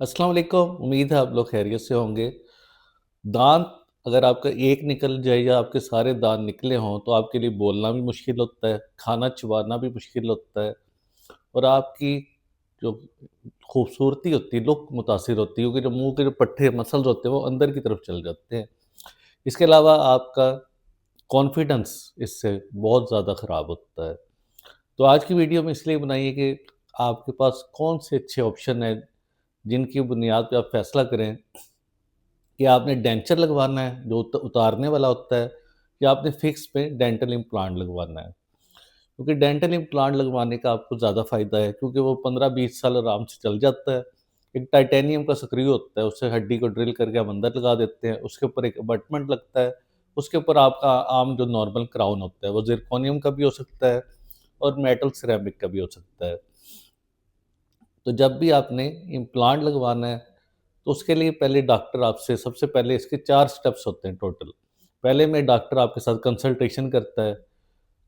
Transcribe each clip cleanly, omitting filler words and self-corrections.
अस्सलाम वालेकुम। उम्मीद है आप लोग खैरियत से होंगे। दाँत अगर आपका एक निकल जाए या आपके सारे दाँत निकले हों, तो आपके लिए बोलना भी मुश्किल होता है, खाना चबाना भी मुश्किल होता है और आपकी जो खूबसूरती होती है, लुक मुतासिर होती है क्योंकि जो मुँह के जो पट्टे मसल्स होते हैं, वो अंदर की तरफ चले जाते हैं। इसके अलावा आपका कॉन्फिडेंस इससे बहुत ज़्यादा ख़राब होता है। तो आज की वीडियो में इसलिए बनाई है कि आपके पास कौन से अच्छे ऑप्शन हैं, जिनकी बुनियाद पे आप फ़ैसला करें कि आपने डेंचर लगवाना है जो उतारने वाला होता है या आपने फिक्स पे डेंटल इम्प्लांट लगवाना है। क्योंकि डेंटल इम्प्लांट लगवाने का आपको ज़्यादा फ़ायदा है क्योंकि वो 15-20 साल आराम से चल जाता है। एक टाइटेनियम का स्क्रू होता है, उससे हड्डी को ड्रिल करके हम अंदर लगा देते हैं, उसके ऊपर एक अबटमेंट लगता है, उसके ऊपर आपका आम जो नॉर्मल क्राउन होता है वो ज़िरकोनियम का भी हो सकता है और मेटल सिरेमिक का भी हो सकता है। तो जब भी आपने इम्प्लांट लगवाना है तो उसके लिए पहले डॉक्टर आपसे सबसे पहले इसके 4 स्टेप्स होते हैं टोटल। पहले में डॉक्टर आपके साथ कंसल्टेशन करता है,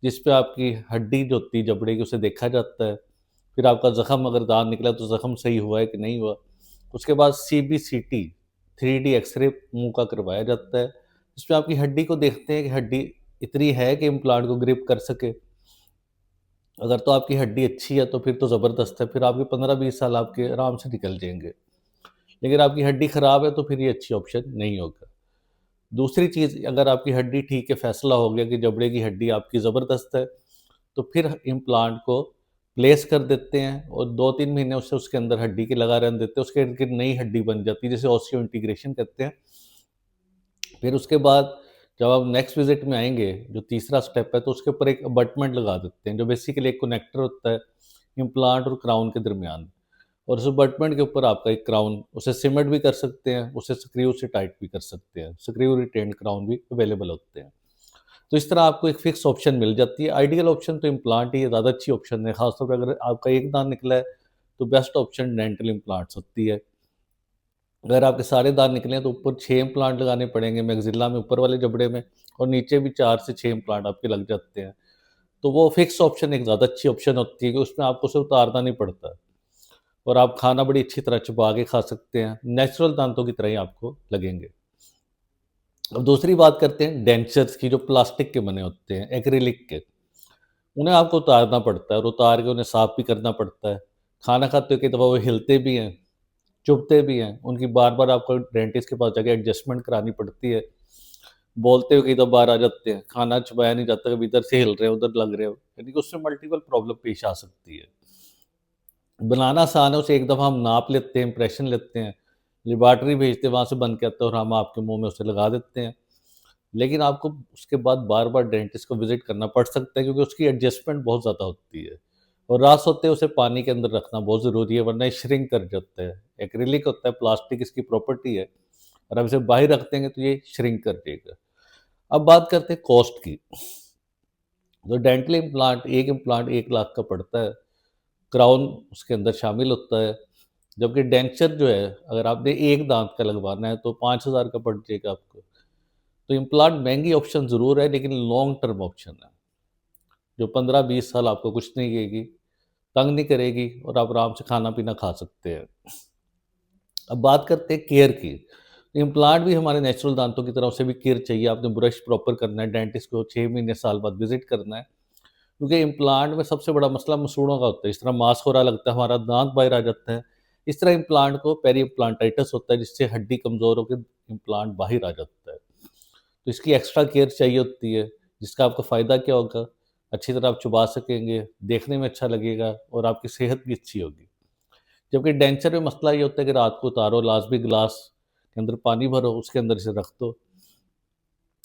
जिस पे आपकी हड्डी जो होती है जबड़े की उसे देखा जाता है। फिर आपका ज़ख्म अगर दाँत निकला तो ज़ख्म सही हुआ है कि नहीं हुआ। उसके बाद सीबीसीटी 3D एक्स-रे मुँह का करवाया जाता है, जिसमें आपकी हड्डी को देखते हैं कि हड्डी इतनी है कि इम्प्लांट को ग्रिप कर सके। अगर तो आपकी हड्डी अच्छी है तो फिर तो ज़बरदस्त है, फिर आपके 15-20 साल आपके आराम से निकल जाएँगे। लेकिन आपकी हड्डी खराब है तो फिर ये अच्छी ऑप्शन नहीं होगा। दूसरी चीज़, अगर आपकी हड्डी ठीक है, फैसला हो गया कि जबड़े की हड्डी आपकी ज़बरदस्त है, तो फिर इम्प्लांट को प्लेस कर देते हैं और 2-3 महीने उसे उसके अंदर हड्डी के लगा रहने देते हैं, उसके इर्द-गिर्द नई हड्डी बन जाती है, जिसे ऑस्टियो इंटीग्रेशन कहते हैं। फिर उसके बाद जब आप नेक्स्ट विज़िट में आएँगे, जो तीसरा स्टेप है, तो उसके ऊपर एक अबटमेंट लगा देते हैं, जो बेसिकली एक कनेक्टर होता है इम्प्लांट और क्राउन के दरमियान। और उस अबटमेंट के ऊपर आपका एक क्राउन, उसे सीमेंट भी कर सकते हैं, उसे स्क्रू से टाइट भी कर सकते हैं। स्क्रू रिटेन्ड क्राउन भी अवेलेबल होते हैं। तो इस तरह आपको एक फिक्स ऑप्शन मिल जाती है। आइडियल ऑप्शन तो इम्प्लांट ही ज़्यादा अच्छी ऑप्शन है, ख़ासतौर पे अगर आपका एक दाँत निकला है, तो बेस्ट ऑप्शन डेंटल इम्प्लांट्स होती है। अगर आपके सारे दाँत निकले हैं, तो ऊपर 6 इम्प्लांट लगाने पड़ेंगे मैक्सिला में, ऊपर वाले जबड़े में, और नीचे भी 4 से 6 इम्प्लांट आपके लग जाते हैं। तो वो फिक्स ऑप्शन एक ज़्यादा अच्छी ऑप्शन होती है कि उसमें आपको उसे उतारना नहीं पड़ता और आप खाना बड़ी अच्छी तरह चबा के खा सकते हैं। नेचुरल दाँतों की तरह ही आपको लगेंगे। अब दूसरी बात करते हैं डेंचर्स की, जो प्लास्टिक के बने होते हैं, एक्रिलिक के। उन्हें आपको उतारना पड़ता है और उतार के उन्हें साफ़ भी करना पड़ता है। खाना खाते हुए कई दफ़ा वो हिलते भी हैं, चुभते भी हैं। उनकी बार-बार आपको डेंटिस्ट के पास जाके एडजस्टमेंट करानी पड़ती है। बोलते हुए कई दफ़ा बाहर आ जाते हैं। खाना चबाया नहीं जाता, कभी इधर से हिल रहे हो, उधर लग रहे हो। यानी कि उससे मल्टीपल प्रॉब्लम पेश आ सकती है। बनाना आसान है, उसे एक दफ़ा हम नाप लेते हैं, इम्प्रेशन लेते हैं, लैबोरेटरी भेजते हैं, वहाँ से बन के आता है और हम आपके मुँह में उसे लगा देते हैं। लेकिन आपको उसके बाद बार-बार डेंटिस्ट को विज़िट करना पड़ सकता है क्योंकि उसकी एडजस्टमेंट बहुत ज़्यादा होती है और रात सोते उसे पानी के अंदर रखना बहुत ज़रूरी है, वरना ये श्रिंक कर जाता है। एक्रिलिक होता है, प्लास्टिक इसकी प्रॉपर्टी है और हम इसे बाहर रख देंगे तो ये श्रिंक कर देगा। अब बात करते हैं कॉस्ट की। तो डेंटल इम्प्लांट, एक इम्प्लांट 1 लाख का पड़ता है, क्राउन उसके अंदर शामिल होता है, जबकि डेंचर जो है, अगर आपने एक दाँत का लगवाना है तो 5,000 का पड़ जाएगा आपको। तो इम्प्लांट महँगी ऑप्शन ज़रूर है, लेकिन लॉन्ग टर्म ऑप्शन है, जो 15-20 साल आपको कुछ नहीं कहेगी, तंग नहीं करेगी और आप आराम से खाना-पीना खा सकते हैं। अब बात करते हैं केयर की। इम्प्लांट भी हमारे नेचुरल दाँतों की तरह, उसे भी केयर चाहिए। आपने ब्रश प्रॉपर करना है, डेंटिस्ट को 6 महीने, साल बाद विज़िट करना है, क्योंकि इम्प्लांट में सबसे बड़ा मसला मसूड़ों का होता है। इस तरह मांस हो रहा लगता है, हमारा दाँत बाहर आ जाता है। इस तरह इम्प्लांट को पेरी इम्प्लांटाइटिस होता है, जिससे हड्डी कमज़ोर होके इम्प्लांट बाहर आ जाता है। तो इसकी एक्स्ट्रा केयर चाहिए होती है, जिसका आपको फ़ायदा क्या होगा? अच्छी तरह आप चबा सकेंगे, देखने में अच्छा लगेगा और आपकी सेहत भी अच्छी होगी। जबकि डेंचर में मसला ये होता है कि रात को उतारो, लाज़मी ग्लास के अंदर पानी भरो, उसके अंदर इसे रख दो।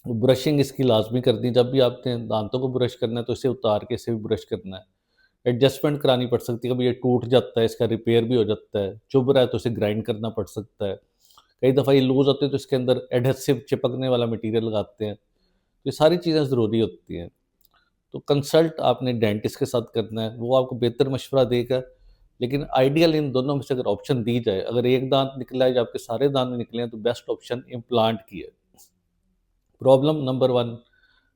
ब्रशिंग इसकी लाज़मी करनी है, जब भी आपने दाँतों को ब्रश करना है तो इसे उतार के इसे भी ब्रश करना है। एडजस्टमेंट करानी पड़ सकती है, कभी ये टूट जाता है, इसका रिपेयर भी हो जाता है, चुभ रहा है तो इसे ग्राइंड करना पड़ सकता है। कई दफ़ा ये लूज़ होते हैं तो इसके अंदर एडहेसिव चिपकने वाला मटीरियल लगाते हैं। तो ये सारी चीज़ें ज़रूरी होती हैं। तो कंसल्ट आपने डेंटिस्ट के साथ करना है, वो आपको बेहतर मशवरा देगा। लेकिन आइडियल इन दोनों में से अगर ऑप्शन दी जाए, अगर एक दाँत निकला है या आपके सारे दाँत निकले हैं, तो बेस्ट ऑप्शन इम्प्लांट की है। प्रॉब्लम नंबर 1,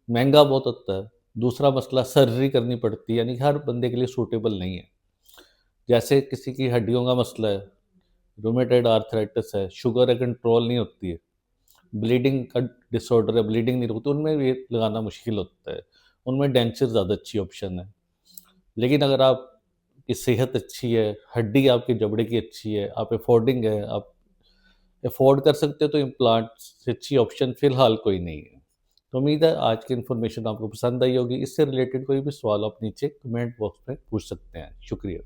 महँगा बहुत होता है। दूसरा मसला, सर्जरी करनी पड़ती है, यानी कि हर बंदे के लिए सूटेबल नहीं है। जैसे किसी की हड्डियों का मसला है, रूमेटॉइड आर्थराइटिस है, शुगर है कंट्रोल नहीं होती है, ब्लीडिंग का डिसऑर्डर है, ब्लीडिंग नहीं रुकती, उनमें भी लगाना मुश्किल होता है। उनमें डेंचर ज़्यादा अच्छी ऑप्शन है। लेकिन अगर आपकी सेहत अच्छी है, हड्डी आपकी जबड़े की अच्छी है, आप अफोर्डिंग है, आप अफोर्ड कर सकते हो, तो इम्प्लांट से अच्छी ऑप्शन फ़िलहाल कोई नहीं है। तो उम्मीद है आज की इन्फॉर्मेशन आपको पसंद आई होगी। इससे रिलेटेड कोई भी सवाल आप नीचे कमेंट बॉक्स में पूछ सकते हैं। शुक्रिया।